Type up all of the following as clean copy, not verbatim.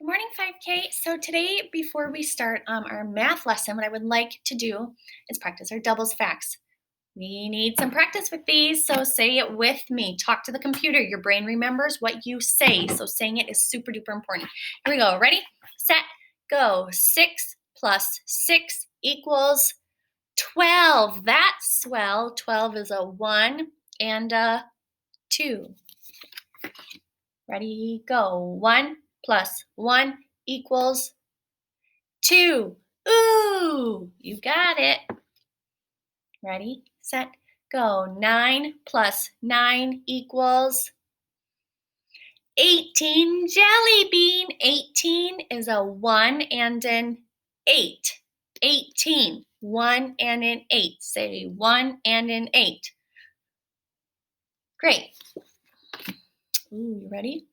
Good morning, 5K. So today, before we start our math lesson, what I would like to do is practice our doubles facts. We need some practice with these, so say it with me. Talk to the computer. Your brain remembers what you say, so saying it is super duper important. Here we go. Ready, set, go. 6 plus 6 equals 12. That's swell. 12 is a 1 and a 2. Ready, go. 1 plus 1 equals 2. Ooh, you got it. Ready, set, go. 9 plus 9 equals 18. Jelly bean. 18 is a 1 and an 8. 18. 1 and an 8. Say 1 and an 8. Great. Ooh, you ready?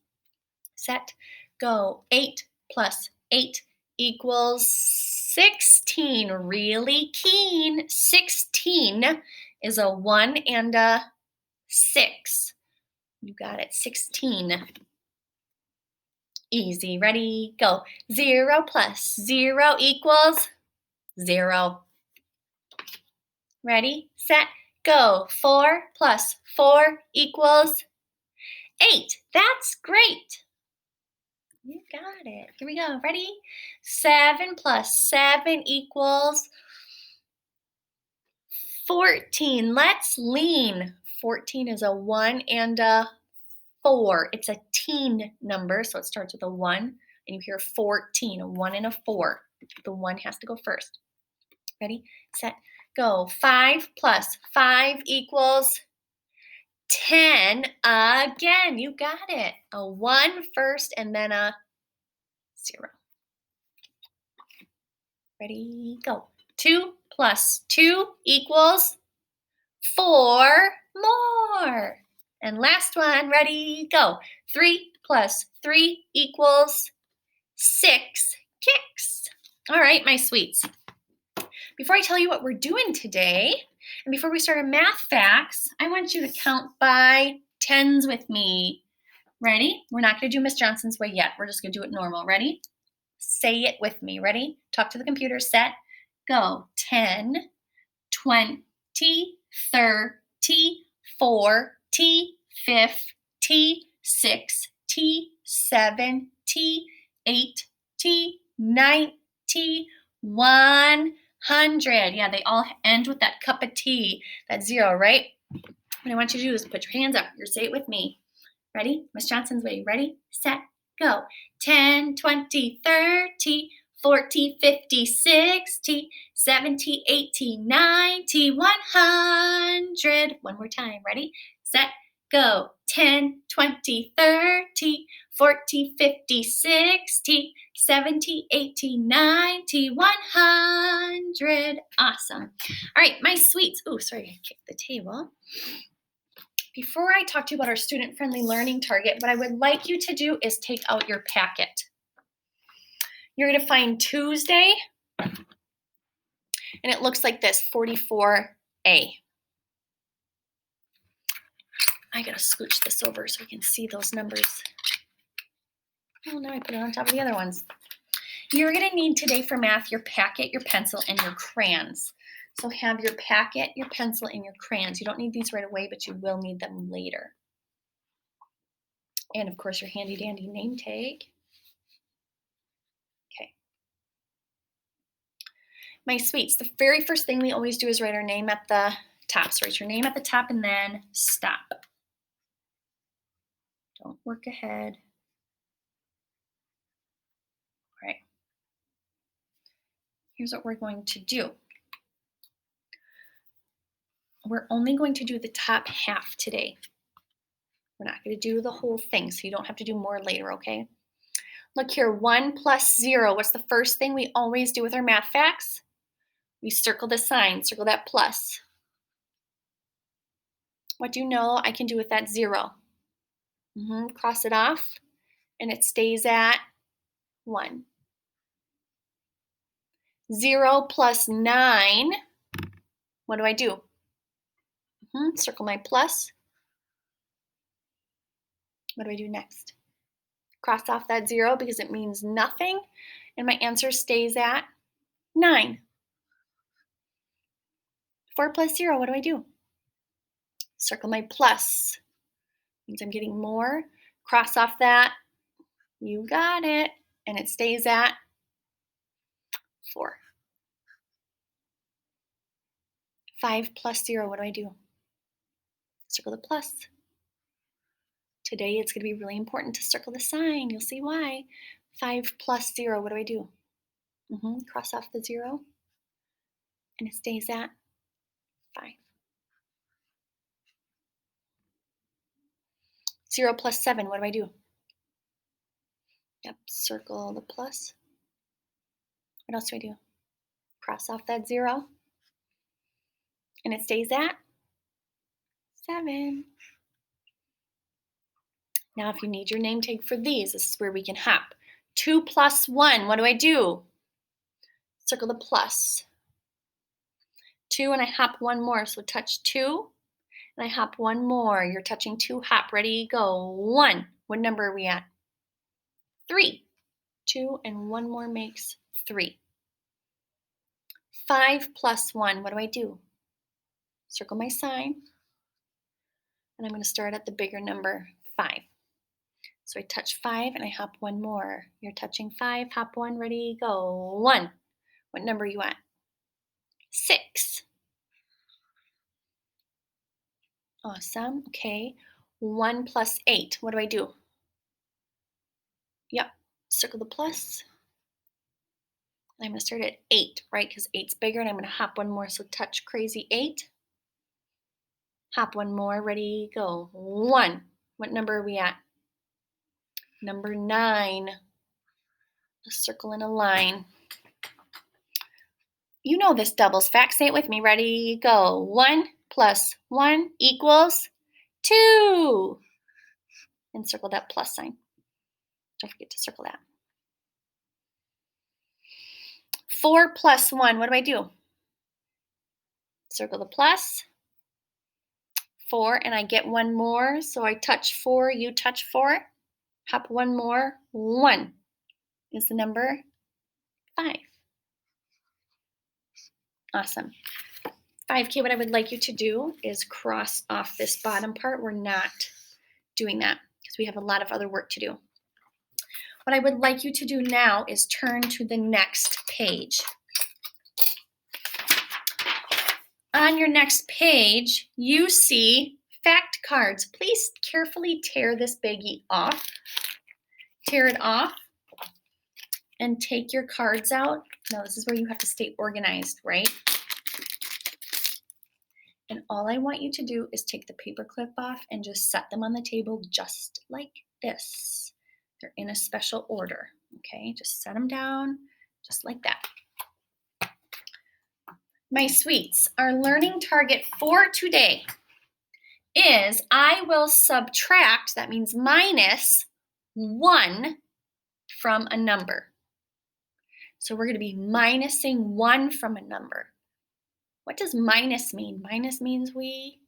Set, go. 8 plus 8 equals 16. Really keen. 16 is a 1 and a 6. You got it. 16. Easy. Ready? Go. 0 plus 0 equals 0. Ready? Set. Go. 4 plus 4 equals 8. That's great. You got it. Here we go. Ready? 7 plus 7 equals 14. Let's lean. 14 is a 1 and a 4. It's a teen number, so it starts with a 1, and you hear 14, a 1 and a 4. The 1 has to go first. Ready, set, go. 5 plus 5 equals 10. Again, you got it. A 1 first and then a 0. Ready, go. 2 plus 2 equals 4 more. And last one, ready, go. 3 plus 3 equals 6 kicks. All right, my sweets. Before I tell you what we're doing today, and before we start our math facts, I want you to count by tens with me. Ready? We're not going to do Miss Johnson's way yet. We're just going to do it normal. Ready? Say it with me. Ready? Talk to the computer. Set. Go. 10, 20, 30, 40, 50, 60, 70, 80, 90, 100. Yeah, they all end with that cup of tea, that 0, right? What I want you to do is put your hands up. You're say it with me. Ready? Miss Johnson's way. Ready, set, go. 10, 20, 30, 40, 50, 60, 70, 80, 90, 100. One more time. Ready, set, go. 10, 20, 30, 40, 50, 60, 70, 80, 90, 100. Awesome. All right, my sweets. Oh, sorry, I kicked the table. Before I talk to you about our student-friendly learning target, what I would like you to do is take out your packet. You're going to find Tuesday, and it looks like this, 44A. I got to scooch this over so we can see those numbers. Oh, now I put it on top of the other ones. You're going to need today for math your packet, your pencil, and your crayons. So have your packet, your pencil, and your crayons. You don't need these right away, but you will need them later. And of course, your handy dandy name tag. Okay. My sweets, the very first thing we always do is write our name at the top. So write your name at the top and then stop. Don't work ahead. All right. Here's what we're going to do. We're only going to do the top half today. We're not going to do the whole thing, so you don't have to do more later, okay? Look here, 1 plus 0. What's the first thing we always do with our math facts? We circle the sign, circle that plus. What do you know I can do with that 0? Cross it off, and it stays at 1. 0 plus 9, what do I do? Circle my plus. What do I do next? Cross off that 0 because it means nothing, and my answer stays at 9. 4 plus 0, what do I do? Circle my plus. Means I'm getting more. Cross off that. You got it. And it stays at 4. 5 plus 0, what do I do? Circle the plus. Today it's going to be really important to circle the sign. You'll see why. 5 plus 0, what do I do? Cross off the 0. And it stays at 5. 0 plus 7, what do I do? Yep, circle the plus. What else do I do? Cross off that 0. And it stays at 7. Now, if you need your name tag for these, this is where we can hop. 2 plus 1, what do I do? Circle the plus. 2, and I hop one more, so touch 2, and I hop one more. You're touching 2, hop, ready, go. 1. What number are we at? 3. 2 and 1 more makes 3. 5 plus 1, what do I do? Circle my sign, and I'm going to start at the bigger number, 5. So I touch 5 and I hop one more. You're touching 5, hop 1, ready, go. 1. What number are you at? 6. Awesome. Okay. 1 plus 8. What do I do? Yep. Circle the plus. I'm going to start at 8, right? Because 8's bigger, and I'm going to hop one more. So touch crazy 8. Hop one more. Ready, go. 1. What number are we at? Number 9. A circle and a line. You know this doubles fact. Say it with me. Ready, go. 1 plus 1 equals 2. And circle that plus sign. Don't forget to circle that. 4 plus 1, what do I do? Circle the plus. 4, and I get one more, so I touch 4, you touch 4. Hop one more. 1 is the number 5. Awesome. 5K, what I would like you to do is cross off this bottom part. We're not doing that because we have a lot of other work to do. What I would like you to do now is turn to the next page. On your next page, you see fact cards. Please carefully tear this baggie off. Tear it off and take your cards out. Now, this is where you have to stay organized, right? And all I want you to do is take the paper clip off and just set them on the table just like this. They're in a special order, okay? Just set them down just like that. My sweets, our learning target for today is I will subtract, that means minus 1 from a number. So we're going to be minusing 1 from a number. What does minus mean? Minus means we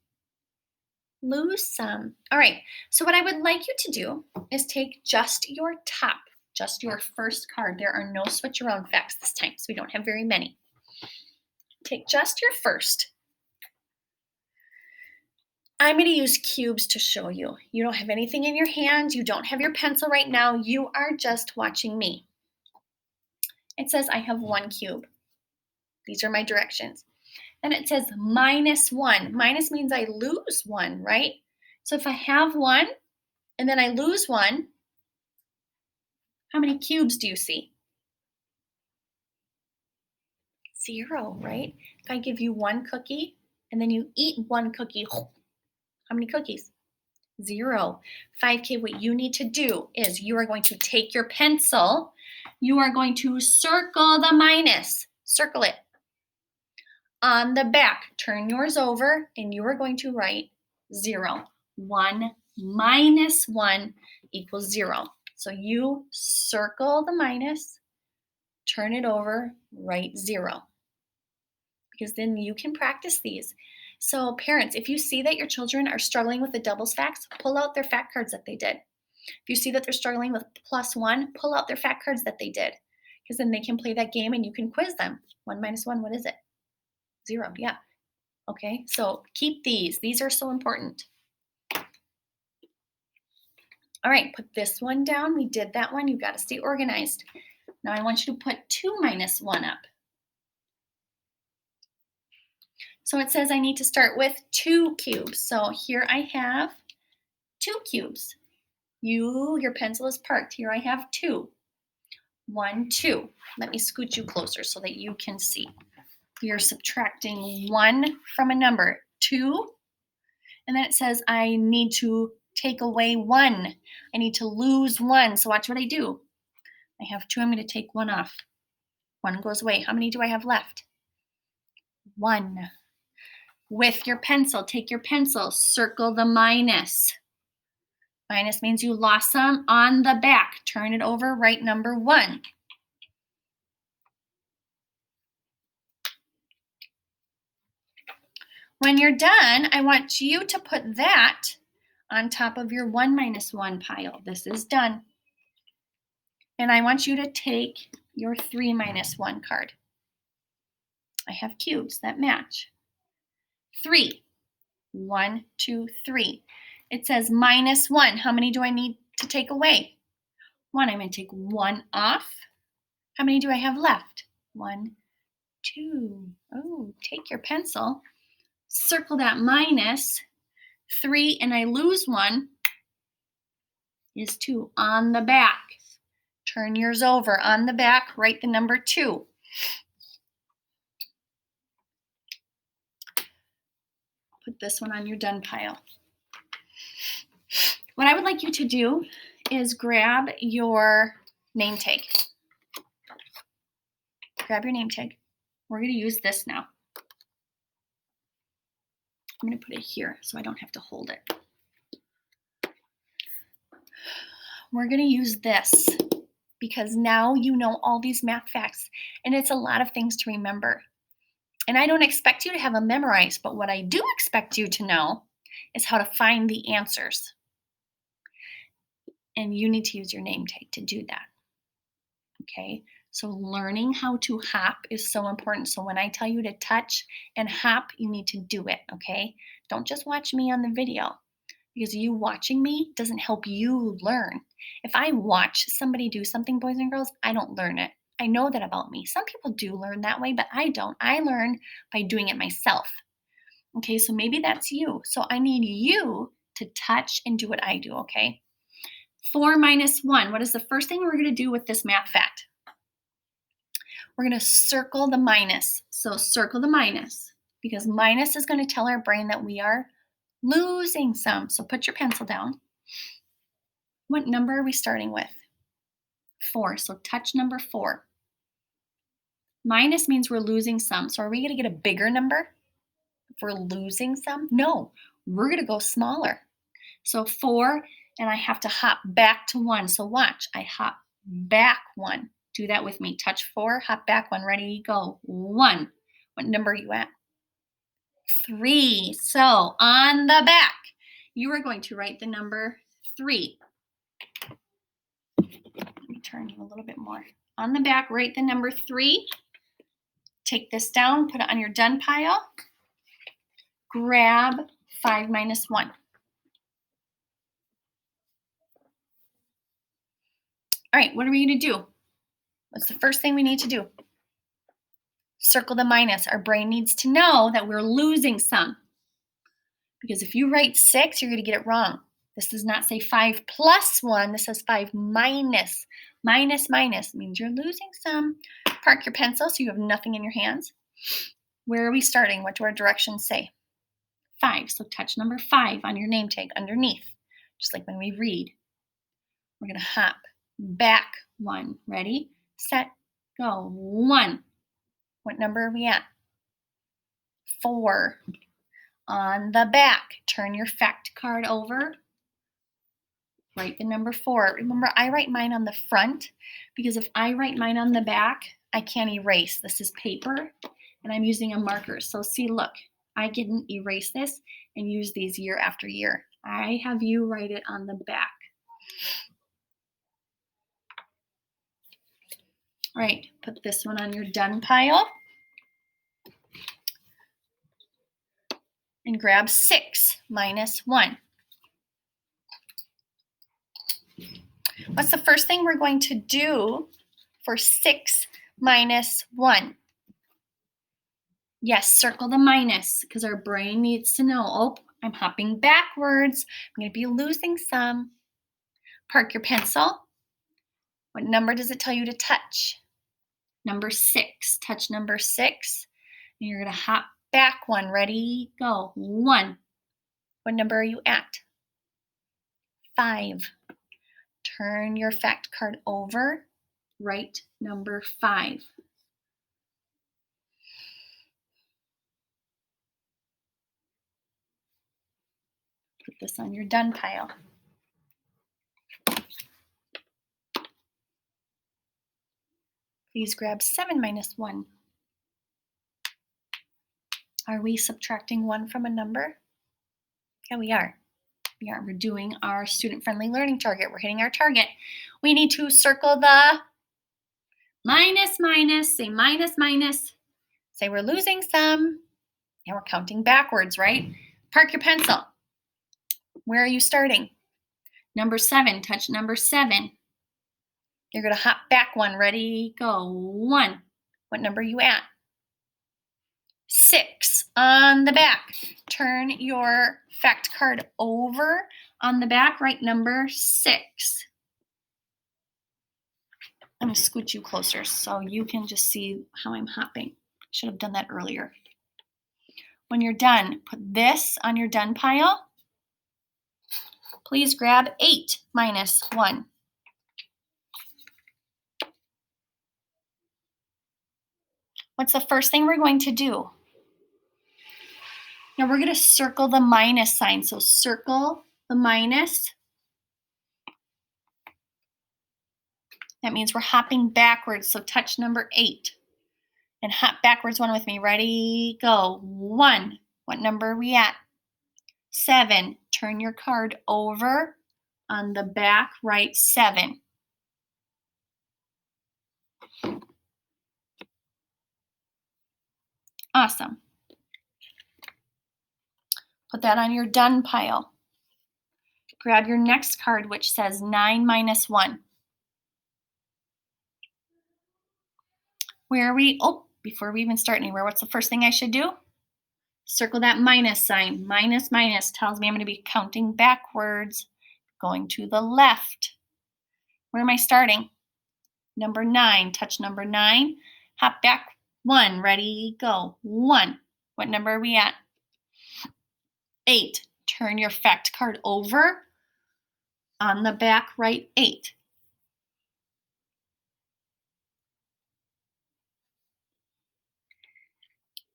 lose some. All right, so what I would like you to do is take just your top, just your first card. There are no switch around facts this time, so we don't have very many. Take just your first. I'm going to use cubes to show you. You don't have anything in your hand. You don't have your pencil right now. You are just watching me. It says I have 1 cube. These are my directions. Then it says minus 1. Minus means I lose 1, right? So if I have 1 and then I lose 1, how many cubes do you see? 0, right? If I give you 1 cookie and then you eat 1 cookie, how many cookies? 0. 5K, what you need to do is you are going to take your pencil, you are going to circle the minus. Circle it. On the back, turn yours over, and you are going to write 0. 1 minus 1 equals 0. So you circle the minus, turn it over, write 0. Because then you can practice these. So parents, if you see that your children are struggling with the doubles facts, pull out their fact cards that they did. If you see that they're struggling with +1, pull out their fact cards that they did, because then they can play that game and you can quiz them. 1 minus 1, what is it? 0, yeah. Okay, so keep these. These are so important. All right, put this one down. We did that one. You've got to stay organized. Now I want you to put 2 minus 1 up. So it says I need to start with 2 cubes. So here I have 2 cubes. Your pencil is parked. Here I have 2. 1, 2. Let me scoot you closer so that you can see. You're subtracting 1 from a number, 2, and then it says I need to take away 1. I need to lose 1. So watch what I do. I have 2. I'm going to take 1 off. 1 goes away. How many do I have left? 1. With your pencil, take your pencil, circle the minus. Minus means you lost some on the back. Turn it over, write number 1. When you're done, I want you to put that on top of your 1 minus 1 pile. This is done. And I want you to take your 3 minus 1 card. I have cubes that match. 3. 1, 2, 3. It says minus 1. How many do I need to take away? 1. I'm going to take 1 off. How many do I have left? 1, 2. Oh, take your pencil. Circle that minus. 3, and I lose 1 is 2 on the back. Turn yours over. On the back, write the number 2. Put this one on your done pile. What I would like you to do is grab your name tag. Grab your name tag. We're going to use this now. I'm going to put it here so I don't have to hold it. We're going to use this because now you know all these math facts, and it's a lot of things to remember. And I don't expect you to have them memorized, but what I do expect you to know is how to find the answers. And you need to use your name tag to do that. Okay, so learning how to hop is so important. So when I tell you to touch and hop, you need to do it, okay? Don't just watch me on the video, because you watching me doesn't help you learn. If I watch somebody do something, boys and girls, I don't learn it. I know that about me. Some people do learn that way, but I don't. I learn by doing it myself. Okay, so maybe that's you. So I need you to touch and do what I do, okay? 4 minus 1. What is the first thing we're going to do with this math fact? We're going to circle the minus. So circle the minus, because minus is going to tell our brain that we are losing some. So put your pencil down. What number are we starting with? 4. So touch number 4. Minus means we're losing some. So are we going to get a bigger number if we're losing some? No, we're going to go smaller. So 4, and I have to hop back to 1. So watch, I hop back 1. Do that with me. Touch 4, hop back 1. Ready, go. 1. What number are you at? 3. So on the back, you are going to write the number 3. Let me turn you a little bit more. On the back, write the number 3. Take this down, put it on your done pile. Grab 5 minus 1. All right, what are we going to do? What's the first thing we need to do? Circle the minus. Our brain needs to know that we're losing some. Because if you write 6, you're going to get it wrong. This does not say 5 plus 1. This says 5 minus. Minus, minus means you're losing some. Park your pencil so you have nothing in your hands. Where are we starting? What do our directions say? 5. So touch number 5 on your name tag underneath. Just like when we read. We're going to hop back 1. Ready, set, go. 1. What number are we at? 4. On the back, turn your fact card over. Write the number 4. Remember, I write mine on the front because if I write mine on the back, I can't erase. This is paper and I'm using a marker. So see, look, I can erase this and use these year after year. I have you write it on the back. All right, put this one on your done pile. And grab 6 minus 1. What's the first thing we're going to do for 6 minus 1? Yes, circle the minus because our brain needs to know, oh, I'm hopping backwards. I'm going to be losing some. Park your pencil. What number does it tell you to touch? Number 6. Touch number 6. And you're going to hop back 1. Ready? Go. 1. What number are you at? 5. Turn your fact card over. Write number 5. Put this on your done pile. Please grab 7 minus 1. Are we subtracting 1 from a number? Yeah, we are. We're doing our student-friendly learning target. We're hitting our target. We need to circle the minus, minus. Say minus, minus. Say we're losing some. And we're counting backwards, right? Park your pencil. Where are you starting? Number 7. Touch number 7. You're going to hop back 1. Ready? Go. 1. What number are you at? 6 on the back. Turn your fact card over on the back. Write number 6. I'm going to scoot you closer so you can just see how I'm hopping. Should have done that earlier. When you're done, put this on your done pile. Please grab 8 minus 1. What's the first thing we're going to do? Now we're going to circle the minus sign. So circle the minus. That means we're hopping backwards. So touch number 8 and hop backwards 1 with me. Ready? Go. 1. What number are we at? 7. Turn your card over on the back. Write 7. Awesome. Put that on your done pile. Grab your next card, which says 9 minus 1. Where are we? Oh, before we even start anywhere, what's the first thing I should do? Circle that minus sign. Minus, minus tells me I'm going to be counting backwards, going to the left. Where am I starting? Number 9. Touch number 9. Hop back 1. Ready? Go. 1. What number are we at? 8. Turn your fact card over. On the back, write 8.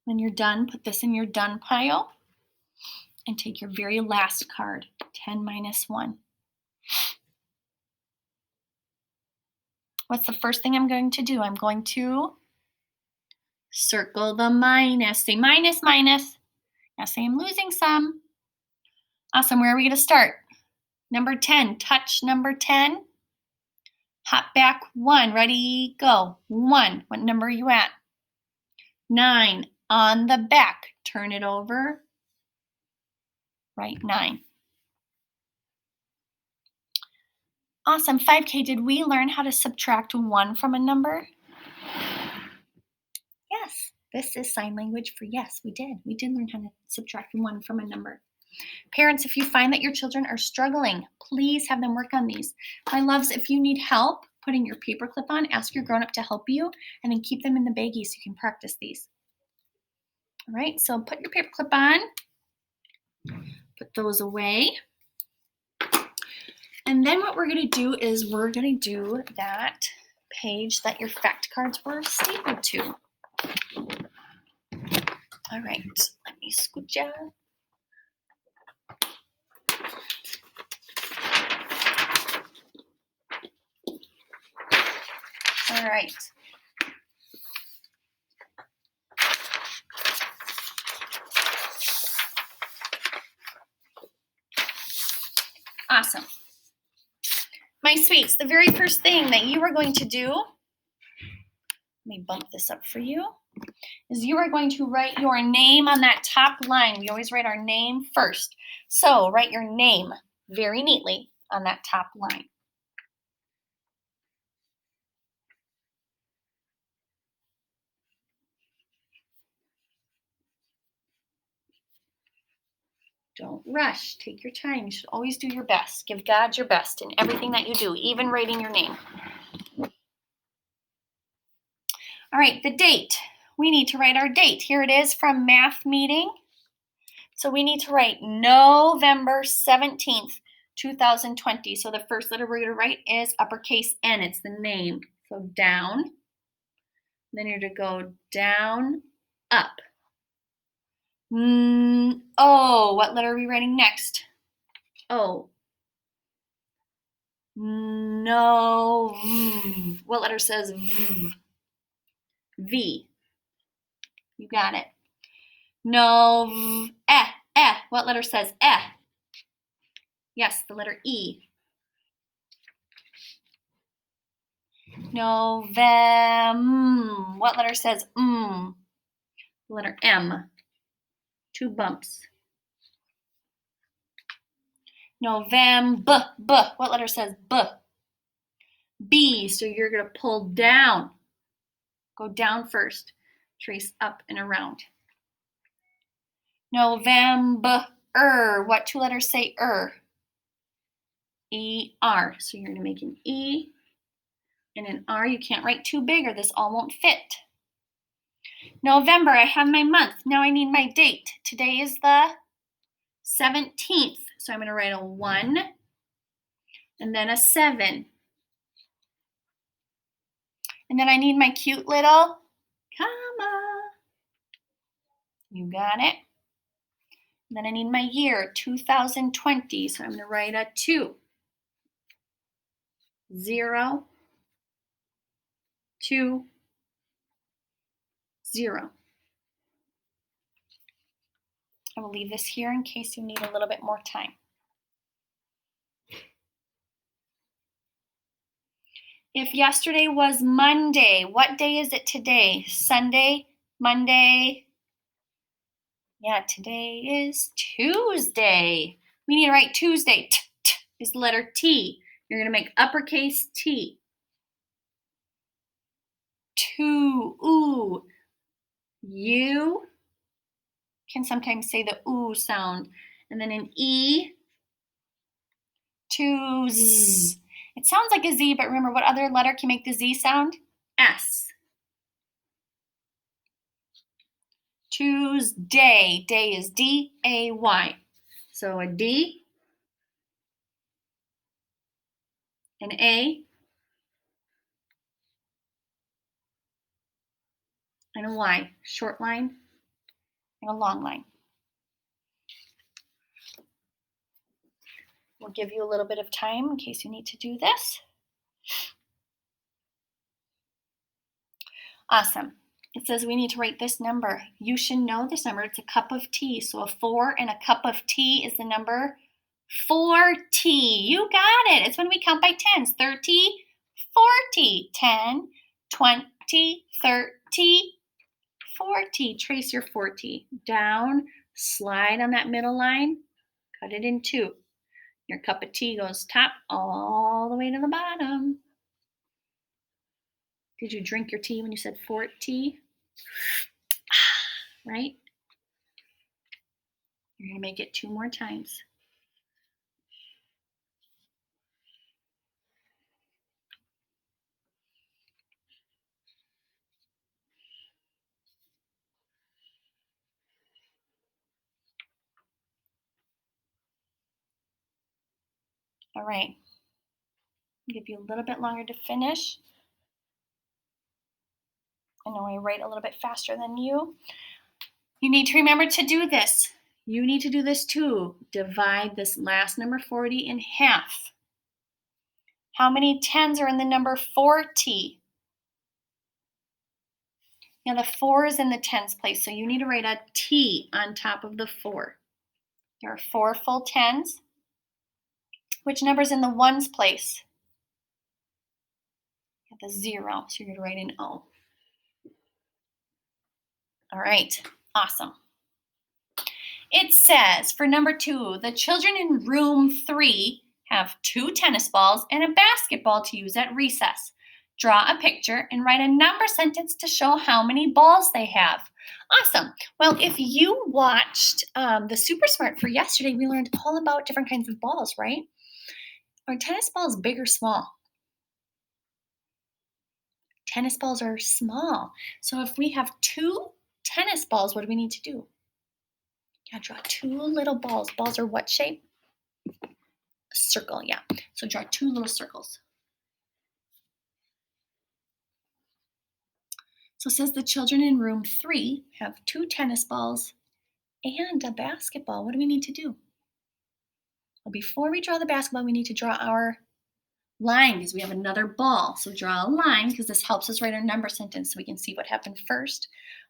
When you're done, put this in your done pile and take your very last card, 10 minus 1. What's the first thing I'm going to do? I'm going to circle the minus. Say minus, minus. Now say I'm losing some. Awesome. Where are we going to start? Number 10. Touch number 10. Hop back 1. Ready? Go. 1. What number are you at? 9. On the back. Turn it over. Write 9. Awesome. 5K, did we learn how to subtract 1 from a number? Yes. This is sign language for yes, we did. We did learn how to subtract 1 from a number. Parents, if you find that your children are struggling, please have them work on these. My loves, if you need help putting your paperclip on, ask your grown-up to help you, and then keep them in the baggie so you can practice these. All right, so put your paperclip on. Put those away. And then what we're going to do is we're going to do that page that your fact cards were stapled to. All right, let me scoot you. All right. Awesome. My sweets, the very first thing that you are going to do, let me bump this up for you, is you are going to write your name on that top line. We always write our name first. So write your name very neatly on that top line. Don't rush. Take your time. You should always do your best. Give God your best in everything that you do, even writing your name. All right, the date. We need to write our date. Here it is from math meeting. So we need to write November 17th, 2020. So the first letter we're going to write is uppercase N. It's the name. So down. Then you're to go down, up. O. What letter are we writing next? O. No. What letter says V? V. You got it. No. Eh. Eh. What letter says eh? Yes, the letter E. Novem. What letter says The letter M. 2 bumps. November. B. What letter says B? B. So you're going to pull down. Go down first. Trace up and around. November. What 2 letters say E-R. So you're going to make an E and an R. You can't write too big or this all won't fit. November, I have my month. Now I need my date. Today is the 17th. So I'm going to write a 1 and then a 7. And then I need my cute little comma. You got it. And then I need my year, 2020. So I'm going to write a 2. 0, 2, 0. I will leave this here in case you need a little bit more time. If yesterday was Monday, what day is it today? Sunday, Monday. Yeah, today is Tuesday. We need to write Tuesday. T is the letter T. You're going to make uppercase T. You can sometimes say the oo sound. And then an E, Tues. It sounds like a Z, but remember what other letter can make the Z sound? S. Tuesday. Day is D-A-Y. So a D, an A, and a Y. Short line and a long line. We'll give you a little bit of time in case you need to do this. Awesome. It says we need to write this number. You should know this number. It's a cup of tea. So a 4 and a cup of tea is the number 40. You got it. It's when we count by tens. 30, 40, 10, 20, 30, 40. Trace your 40. Down, slide on that middle line, cut it in 2. Your cup of tea goes top all the way to the bottom. Did you drink your tea when you said 40? Right? You're going to make it 2 more times. All right. I'll give you a little bit longer to finish. I know I write a little bit faster than you. You need to remember to do this. You need to do this too. Divide this last number 40 in half. How many tens are in the number 40? Now the 4 is in the tens place, so you need to write a T on top of the 4. There are 4 full tens. Which number's in the ones place? Got the 0, so you're going to write an O. All right, awesome. It says for number 2, the children in room 3 have 2 tennis balls and a basketball to use at recess. Draw a picture and write a number sentence to show how many balls they have. Awesome. Well, if you watched the Super Smart for yesterday, we learned all about different kinds of balls, right? Are tennis balls big or small? Tennis balls are small. So if we have 2 tennis balls, what do we need to do? Yeah, draw 2 little balls. Balls are what shape? A circle, yeah. So draw 2 little circles. So it says the children in room 3 have 2 tennis balls and a basketball. What do we need to do? Well, before we draw the basketball, we need to draw our line because we have another ball. So draw a line because this helps us write our number sentence so we can see what happened first,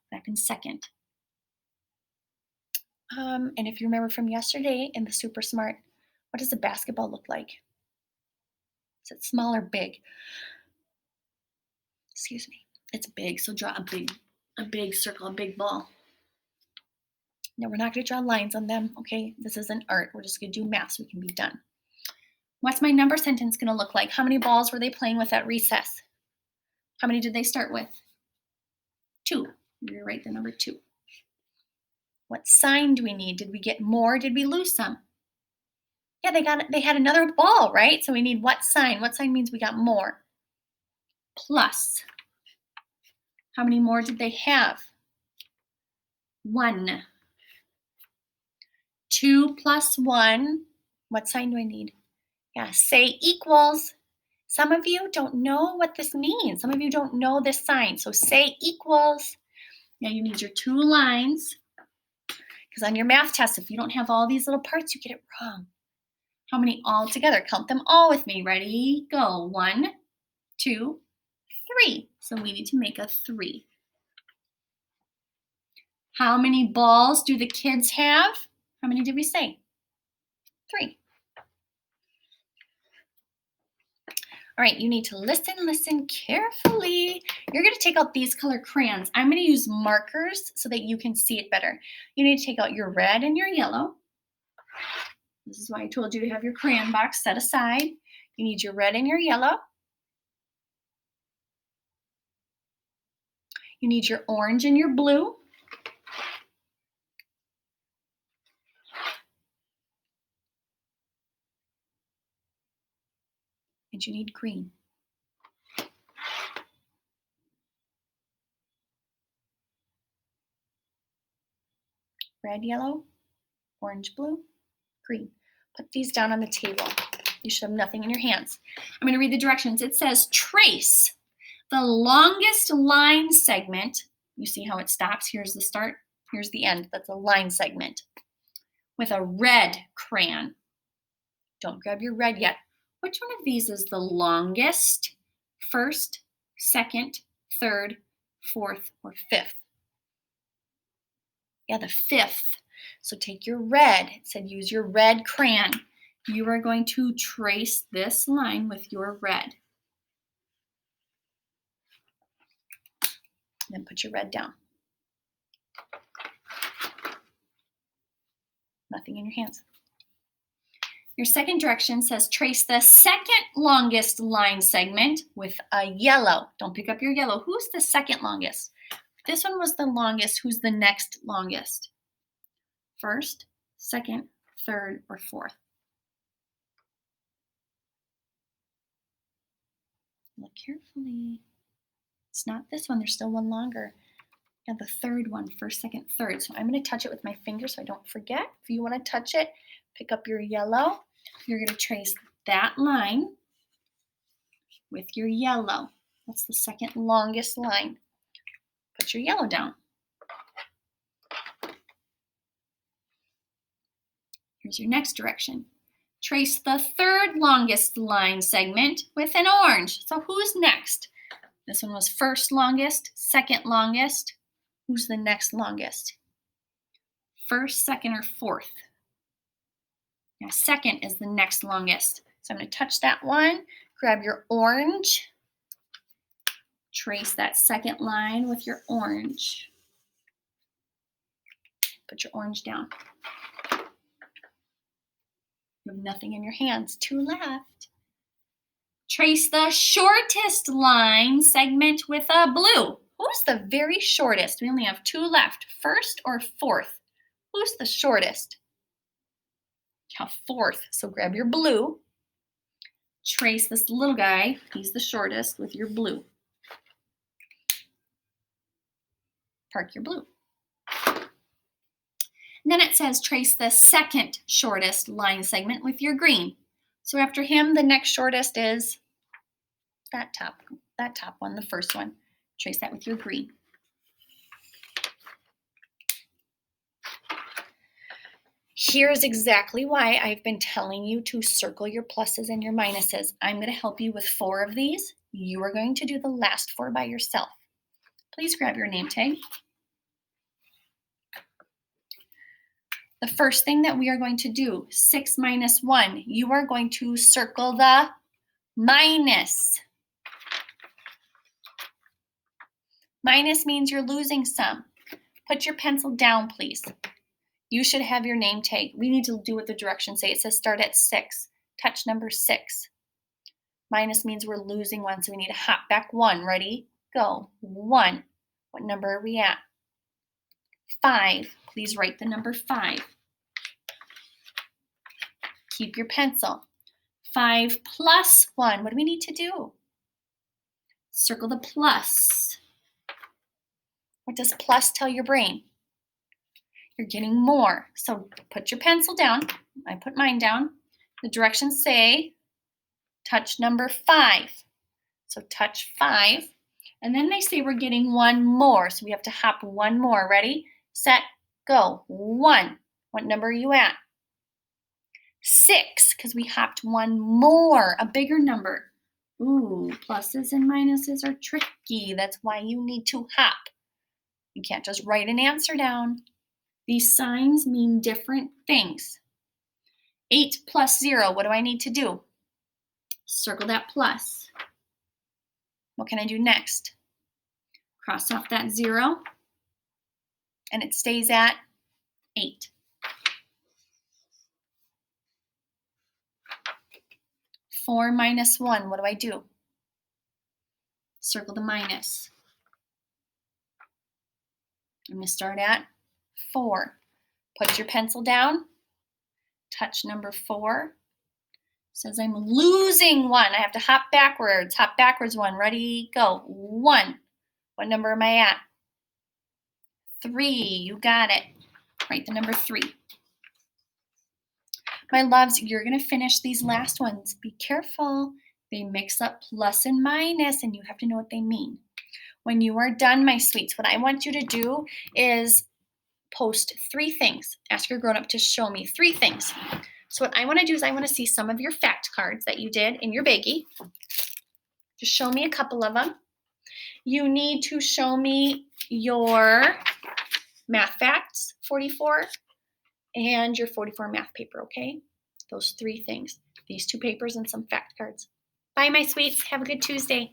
what happened second. And if you remember from yesterday in the Super Smart, what does a basketball look like? Is it small or big? Excuse me. It's big, so draw a big circle, a big ball. Now we're not going to draw lines on them, okay? This isn't art. We're just going to do math so we can be done. What's my number sentence going to look like? How many balls were they playing with at recess? How many did they start with? 2. You're going to write the number 2. What sign do we need? Did we get more? Did we lose some? Yeah, they had another ball, right? So we need what sign? What sign means we got more? Plus. How many more did they have? 1. 2 plus 1. What sign do I need? Yeah, say equals. Some of you don't know what this means. Some of you don't know this sign. So say equals. Now you need your 2 lines. Because on your math test, if you don't have all these little parts, you get it wrong. How many all together? Count them all with me. Ready? Go. 1, 2, 3. So we need to make a 3. How many balls do the kids have? How many did we say? 3. All right, you need to listen carefully. You're going to take out these color crayons. I'm going to use markers so that you can see it better. You need to take out your red and your yellow. This is why I told you to have your crayon box set aside. You need your red and your yellow. You need your orange and your blue. And you need green. Red, yellow, orange, blue, green. Put these down on the table. You should have nothing in your hands. I'm going to read the directions. It says trace the longest line segment. You see how it stops? Here's the start. Here's the end. That's a line segment. With a red crayon. Don't grab your red yet. Which one of these is the longest? First, second, third, fourth, or fifth? Yeah, the fifth. So take your red. It said use your red crayon. You are going to trace this line with your red. Then put your red down. Nothing in your hands. Your second direction says trace the second longest line segment with a yellow. Don't pick up your yellow. Who's the second longest? If this one was the longest, who's the next longest? First, second, third, or fourth? Look carefully. It's not this one. There's still one longer. And the third one, first, second, third. So I'm going to touch it with my finger so I don't forget. If you want to touch it, pick up your yellow. You're going to trace that line with your yellow. That's the second longest line. Put your yellow down. Here's your next direction. Trace the third longest line segment with an orange. So who's next? This one was first longest, second longest. Who's the next longest? First, second, or fourth? Now, second is the next longest. So I'm going to touch that one. Grab your orange. Trace that second line with your orange. Put your orange down. You have nothing in your hands. 2 left. Trace the shortest line segment with a blue. Who's the very shortest? We only have 2 left. First or fourth? Who's the shortest? Fourth. So grab your blue. Trace this little guy. He's the shortest with your blue. Park your blue. And then it says trace the second shortest line segment with your green. So after him, the next shortest is that top one, the first one. Trace that with your green. Here's exactly why I've been telling you to circle your pluses and your minuses. I'm going to help you with 4 of these. You are going to do the last 4 by yourself. Please grab your name tag. The first thing that we are going to do, 6 minus 1, you are going to circle the minus. Minus means you're losing some. Put your pencil down, please. You should have your name tag. We need to do what the directions say. It says start at 6. Touch number 6. Minus means we're losing 1, so we need to hop back 1. Ready? Go. 1. What number are we at? 5. Please write the number 5. Keep your pencil. 5 plus 1. What do we need to do? Circle the plus. What does plus tell your brain? You're getting more. So put your pencil down. I put mine down. The directions say touch number 5. So touch 5. And then they say we're getting 1 more. So we have to hop 1 more. Ready, set, go. 1. What number are you at? 6, because we hopped 1 more, a bigger number. Ooh, pluses and minuses are tricky. That's why you need to hop. You can't just write an answer down. These signs mean different things. 8 plus 0, what do I need to do? Circle that plus. What can I do next? Cross off that 0, and it stays at 8. 4 minus 1, what do I do? Circle the minus. I'm going to start at 4. Put your pencil down. Touch number 4. Says I'm losing 1. I have to hop backwards. Hop backwards 1. Ready, go. 1. What number am I at? 3. You got it. Write the number 3. My loves, you're going to finish these last ones. Be careful. They mix up plus and minus, and you have to know what they mean. When you are done, my sweets, what I want you to do is post 3 things. Ask your grown-up to show me 3 things. So what I want to do is I want to see some of your fact cards that you did in your baggie. Just show me a couple of them. You need to show me your math facts, 44, and your 44 math paper, okay? Those 3 things. These 2 papers and some fact cards. Bye, my sweets. Have a good Tuesday.